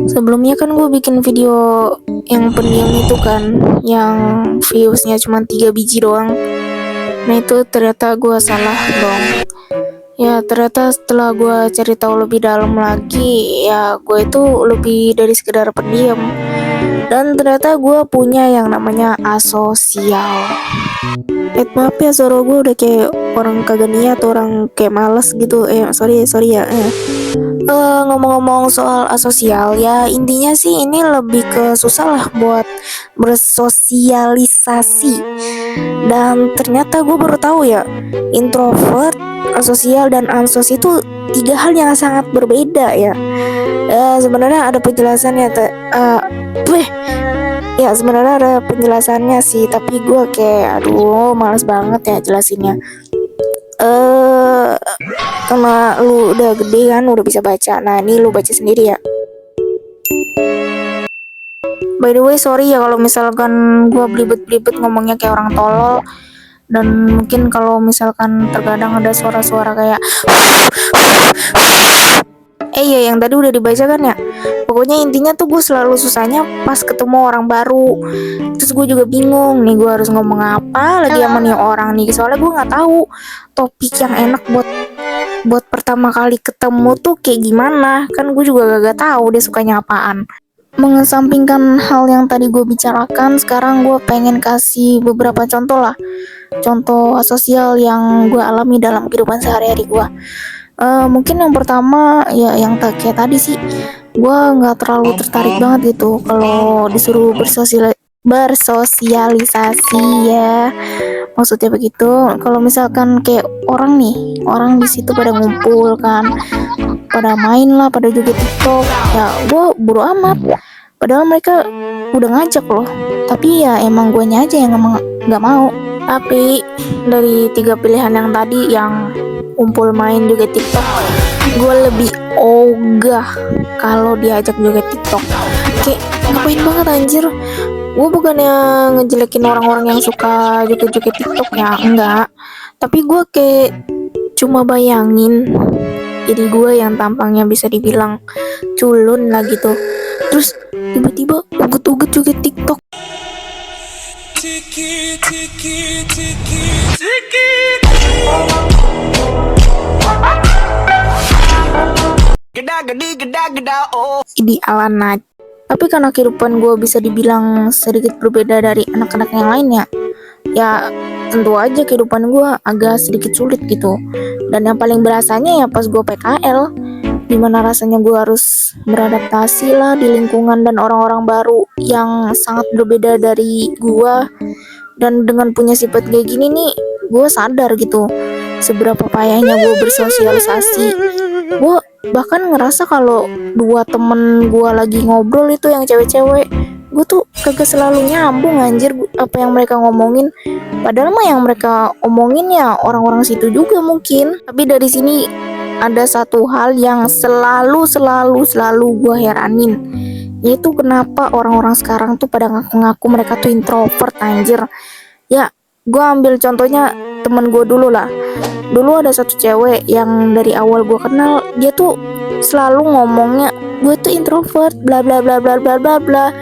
Sebelumnya kan gue bikin video yang pendiam itu kan, yang viewsnya cuma 3 biji doang. Nah itu ternyata gue salah dong. Ya ternyata setelah gue cari tahu lebih dalam lagi, ya gue itu lebih dari sekedar pendiam. Dan ternyata gue punya yang namanya asosial. Maaf ya, suara gue udah kayak orang kagak niat, orang kayak males gitu. Sorry ya. Ngomong-ngomong soal asosial, ya intinya sih ini lebih ke susah lah buat bersosialisasi. Dan ternyata gue baru tahu ya, introvert, asosial, dan ansos itu tiga hal yang sangat berbeda ya. Sebenarnya ada penjelasannya, sebenarnya ada penjelasannya sih, tapi gue kayak aduh males banget ya jelasinnya. Karena lu udah gede kan, udah bisa baca. Nah ini lu baca sendiri ya. By the way, sorry ya kalau misalkan gue belibet-belibet ngomongnya kayak orang tolol. Dan mungkin kalau misalkan terkadang ada suara-suara kayak ya yang tadi udah dibaca kan ya. Pokoknya intinya tuh gue selalu susahnya pas ketemu orang baru. Terus gue juga bingung nih gue harus ngomong apa lagi sama nih orang nih. Soalnya gue nggak tahu topik yang enak buat pertama kali ketemu tuh kayak gimana. Kan gue juga gak tahu dia sukanya apaan. Mengesampingkan hal yang tadi gue bicarakan, sekarang gue pengen kasih beberapa contoh lah. Contoh sosial yang gue alami dalam kehidupan sehari-hari gue. Mungkin yang pertama ya yang kayak tadi sih, gue nggak terlalu tertarik banget gitu kalau disuruh bersosialisasi ya, maksudnya begitu. Kalau misalkan kayak orang di situ pada ngumpul kan, pada main lah, pada juga TikTok, ya gue bodo amat. Padahal mereka udah ngajak loh, tapi ya emang gue aja yang nggak mau. Tapi dari tiga pilihan yang tadi, yang kumpul main juga TikTok, gue lebih ogah kalau diajak juga TikTok. Kayak ngapain banget anjir. Gue bukannya ngejelekin orang-orang yang suka joget-joget TikTok ya, enggak. Tapi gue kayak cuma bayangin jadi gue yang tampangnya bisa dibilang culun lah gitu, terus tiba-tiba uget-uget joget TikTok. Idealan aja. Tapi karena kehidupan gue bisa dibilang sedikit berbeda dari anak-anak yang lainnya, ya tentu aja kehidupan gue agak sedikit sulit gitu. Dan yang paling berasanya ya pas gue PKL, dimana rasanya gue harus beradaptasi lah di lingkungan dan orang-orang baru yang sangat berbeda dari gue. Dan dengan punya sifat kayak gini nih, gue sadar gitu seberapa payahnya gue bersosialisasi. Gue bahkan ngerasa kalau dua temen gue lagi ngobrol itu yang cewek-cewek, gue tuh kagak selalu nyambung anjir apa yang mereka ngomongin. Padahal mah yang mereka omongin ya orang-orang situ juga mungkin. Tapi dari sini ada satu hal yang selalu gue heranin, yaitu kenapa orang-orang sekarang tuh pada ngaku-ngaku mereka tuh introvert anjir. Ya gue ambil contohnya temen gue dulu lah. Dulu ada satu cewek yang dari awal gue kenal, dia tuh selalu ngomongnya gue tuh introvert bla bla bla bla bla bla bla.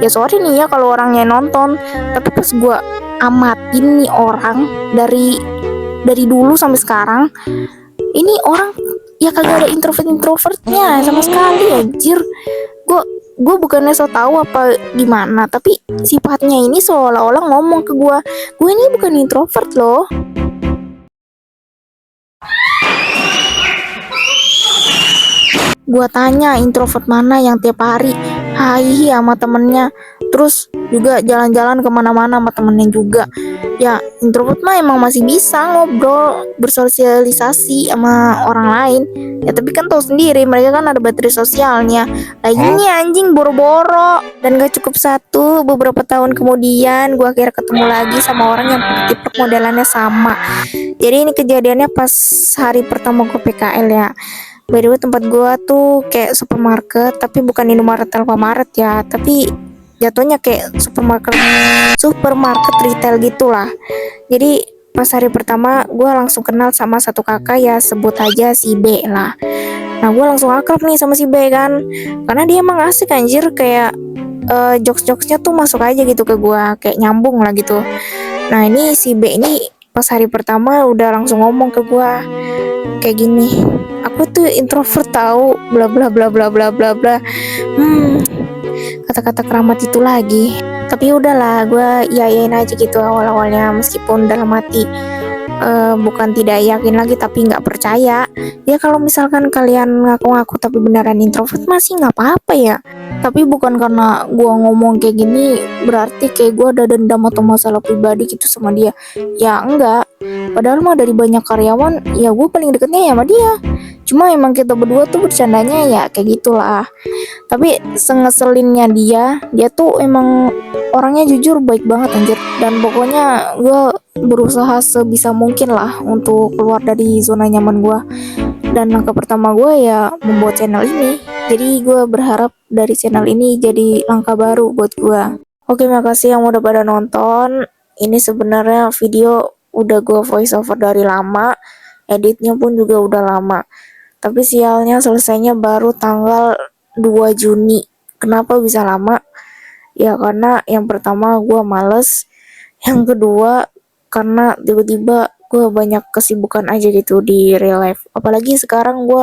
Ya sorry nih ya kalau orangnya nonton, tapi pas gue amatin nih orang dari dulu sampai sekarang, ini orang ya kagak ada introvertnya sama sekali anjir. Gue bukannya so tahu apa gimana, tapi sifatnya ini seolah-olah ngomong ke gue ini bukan introvert loh. Gue tanya introvert mana yang tiap hari hai sama temennya, terus juga jalan-jalan kemana-mana sama temennya juga. Ya introvert mah emang masih bisa ngobrol, bersosialisasi sama orang lain. Ya tapi kan tahu sendiri mereka kan ada baterai sosialnya. Nah ini anjing boro-boro. Dan gak cukup satu, beberapa tahun kemudian gue akhirnya ketemu lagi sama orang yang tipe modelannya sama. Jadi ini kejadiannya pas hari pertama gue PKL ya. By the way, tempat gua tuh kayak supermarket, tapi bukan Indomaret Alfamaret ya, tapi jatuhnya kayak supermarket retail gitulah. Jadi pas hari pertama gue langsung kenal sama satu kakak, ya sebut aja si B lah. Nah gue langsung akrab nih sama si B kan, karena dia emang asik anjir, kayak jokes-jokesnya tuh masuk aja gitu ke gue, kayak nyambung lah gitu. Nah ini si B ini pas hari pertama udah langsung ngomong ke gue kayak gini, aku tuh introvert tahu, bla bla bla bla bla bla bla. Kata-kata keramat itu lagi. Tapi udahlah, gue iyain aja gitu awal-awalnya, meskipun dalam hati bukan tidak yakin lagi tapi nggak percaya. Ya kalau misalkan kalian ngaku-ngaku tapi beneran introvert masih nggak apa-apa ya. Tapi bukan karena gue ngomong kayak gini berarti kayak gue ada dendam atau masalah pribadi gitu sama dia. Ya enggak. Padahal mah dari banyak karyawan ya gue paling deketnya ya sama dia. Cuma emang kita berdua tuh bercandanya ya kayak gitulah. Tapi sengeselinnya dia tuh emang orangnya jujur baik banget anjir. Dan pokoknya gue berusaha sebisa mungkin lah untuk keluar dari zona nyaman gue. Dan langkah pertama gue ya membuat channel ini. Jadi gue berharap dari channel ini jadi langkah baru buat gue. Oke, makasih yang udah pada nonton. Ini sebenarnya video udah gue voice over dari lama, editnya pun juga udah lama. Tapi sialnya selesainya baru tanggal 2 Juni. Kenapa bisa lama? Ya karena yang pertama gue males, yang kedua karena tiba-tiba gue banyak kesibukan aja gitu di real life. Apalagi sekarang gue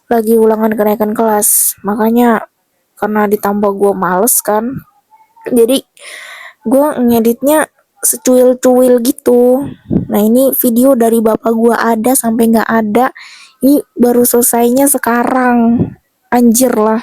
lagi ulangan kenaikan kelas. Makanya karena ditambah gue males kan, jadi gue ngeditnya secuil-cuil gitu. Nah ini video dari bapak gue ada sampai nggak ada, ini baru selesainya sekarang, anjir lah.